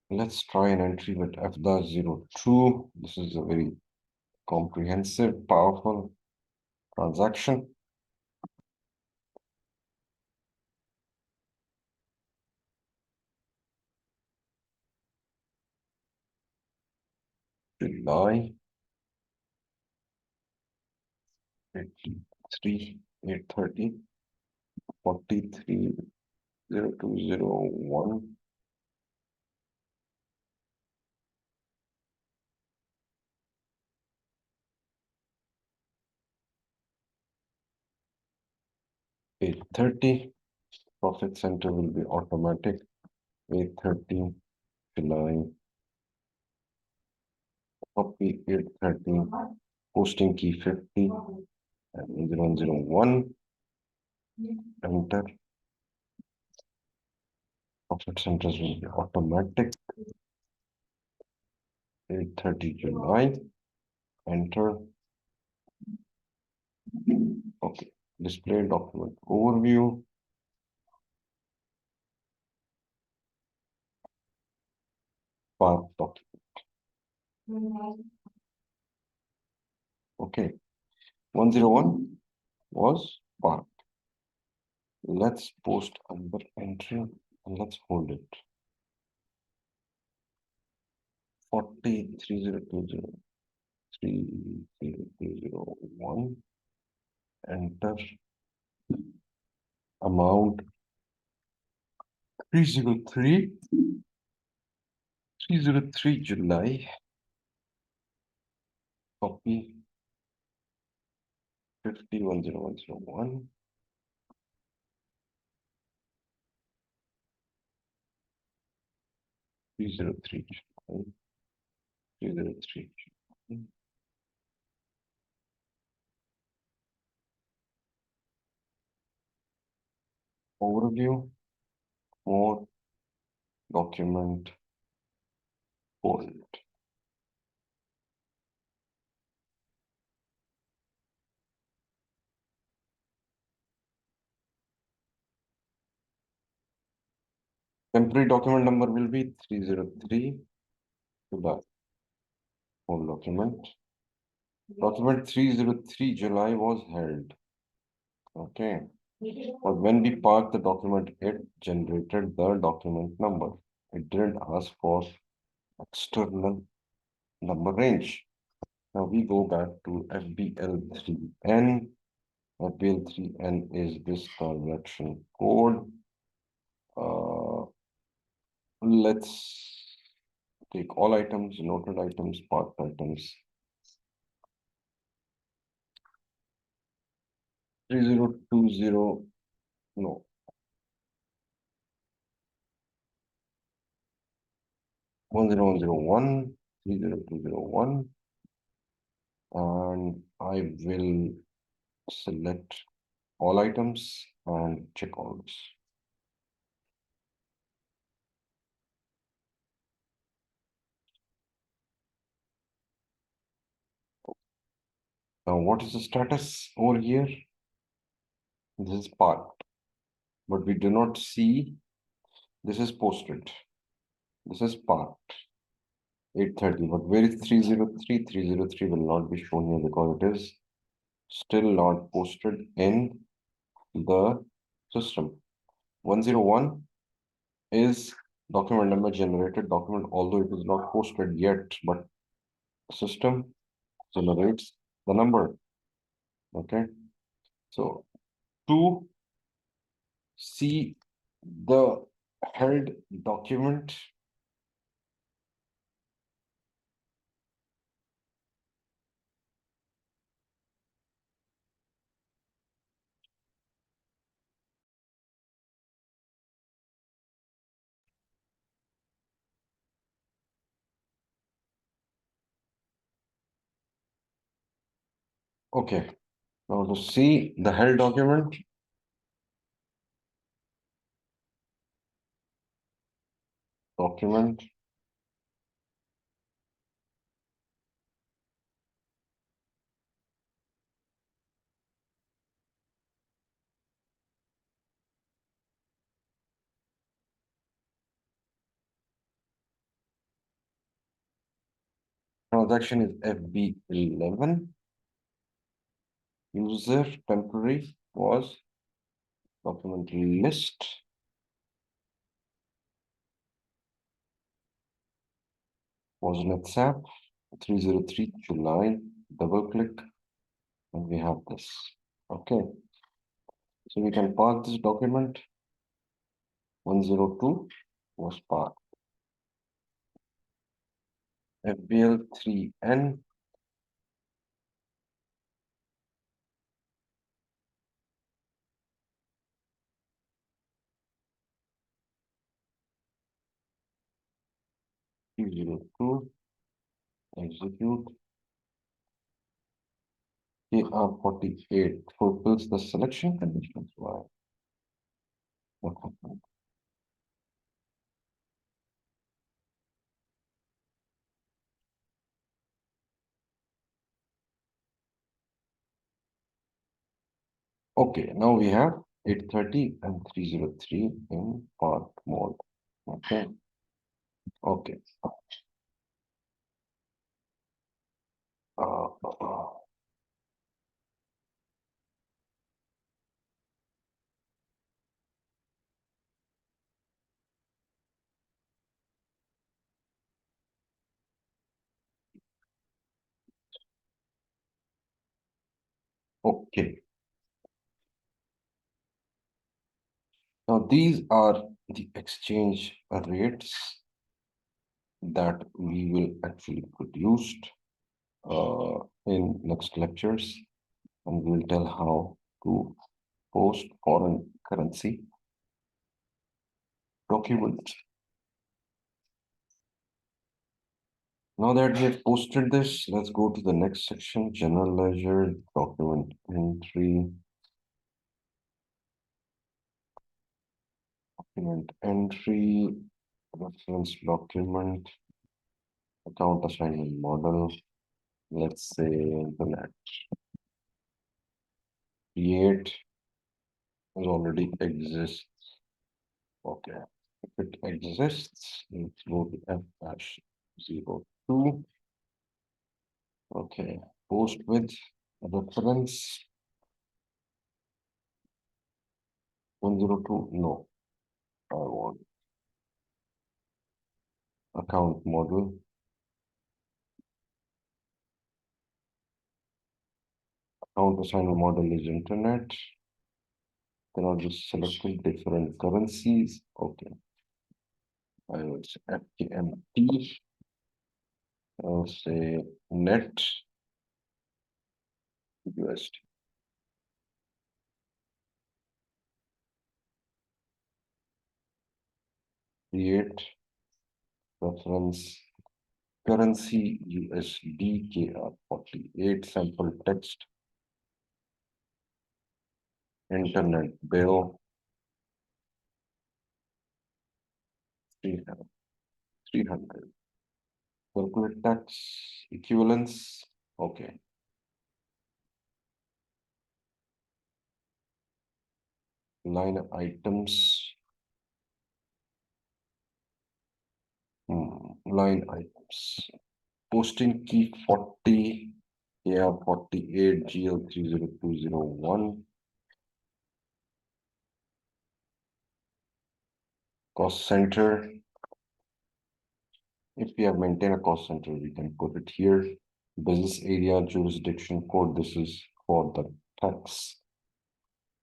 Let's try an entry with f-0 true. This is a very comprehensive, powerful transaction. July 83, 830, 43, 0201. 830. Profit center will be automatic. 830 July. Copy 830. Posting key 50 and 0101. Enter. Profit centers will be automatic. 830 July. Enter. Okay. Display document overview. Path document. Okay. 101 was path. Let's post another entry and let's hold it. 40 3020 3001. Enter. Amount 303 303 July. Copy 510101. 303 July. 303 July. Overview. More document hold. Temporary document number will be 303 July. Whole document. Document 303 July was held. Okay. But when we parked the document, it generated the document number. It didn't ask for external number range. Now we go back to FBL3N. FBL3N is this transaction code. Let's take all items, noted items, parked items. 3020, no. 10101, 30201. And I will select all items and check all this. Now, what is the status over here? This is parked, but we do not see this is posted. This is parked. 830, but where is 303? 303 will not be shown here because it is still not posted in the system. 101 is document number generated document, although it is not posted yet, but system generates the number. Okay, so to see the held document, okay, now to see the held document, document transaction is FB11. User temporary was document list. Was in SAP 303 July. Double click and we have this. Okay. So we can park this document. 102 was parked. FBL3N. Two, execute. KR48 fulfills the selection conditions. Why? What happened? Okay, now we have 830 and 303 in part mode. Okay. Okay. Uh, uh, okay. Now these are the exchange rates that we will actually produce in next lectures, and we'll tell how to post foreign currency documents. Now that we have posted this, let's go to the next section, general ledger, document entry. Document entry, reference document, account assignment model, let's say internet. Create is already exists. Okay, if it exists, let's go to F-02. Okay, post with reference 102. No, I want account model. Account assignment model is internet. Then I'll just select different currencies. Okay. I will say FKMT. I'll say net USD. Create reference currency USD KR48 sample text. Internet bill 300. Calculate tax equivalence. Okay. Line items. Line items. Posting key 40, KR48, GL30201. Cost center. If we have maintained a cost center, we can put it here. Business area jurisdiction code. This is for the tax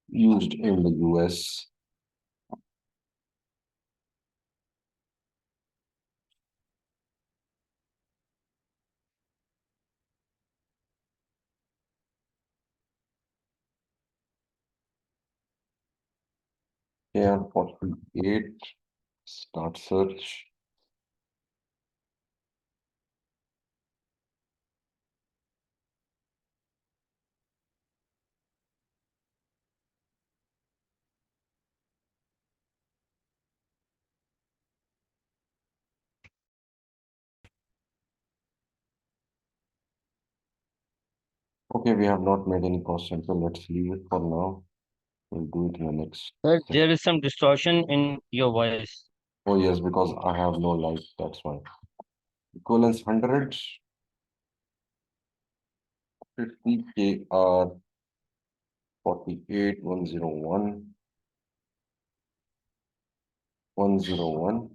used in the US. KR48. Start search. Okay, we have not made any cost center. Let's leave it for now. We'll do it in the next. There is some distortion in your voice. Oh yes, because I have no light, that's why. Equivalence 100. 50 KR 48 101 101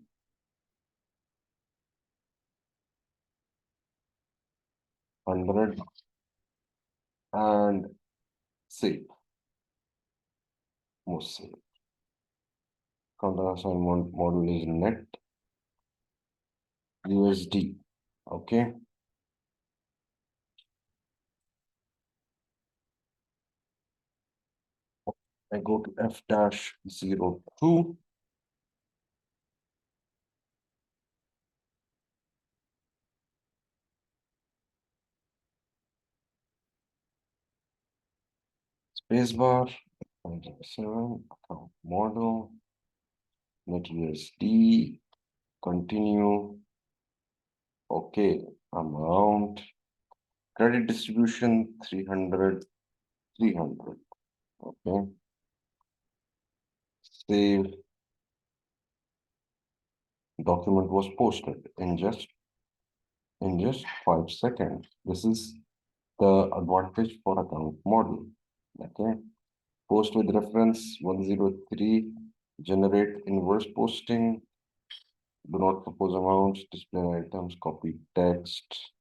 100 and save. Most save. Counter assignment model is net USD. Okay. I go to F-02. Spacebar. 7 account model. Net USD. Continue. Okay. Amount. Credit distribution 300. 300. Okay. Save. Document was posted in just 5 seconds. This is the advantage for account model. Okay. Post with reference 103. Generate inverse posting. Do not propose amounts. Display items. Copy text.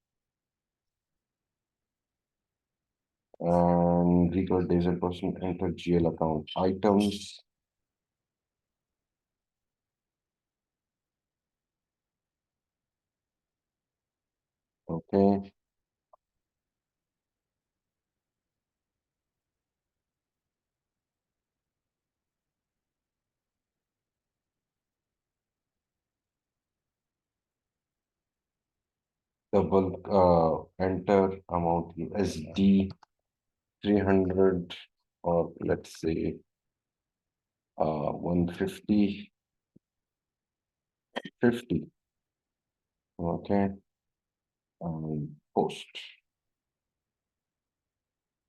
And record days and person enter GL account items. Okay. Double enter amount USD 300 or let's say 150 50. Okay. Post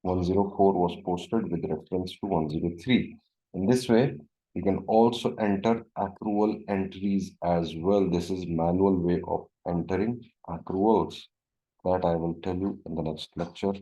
104 was posted with reference to 103. In this way, you can also enter accrual entries as well. This is manual way of entering accruals that I will tell you in the next lecture.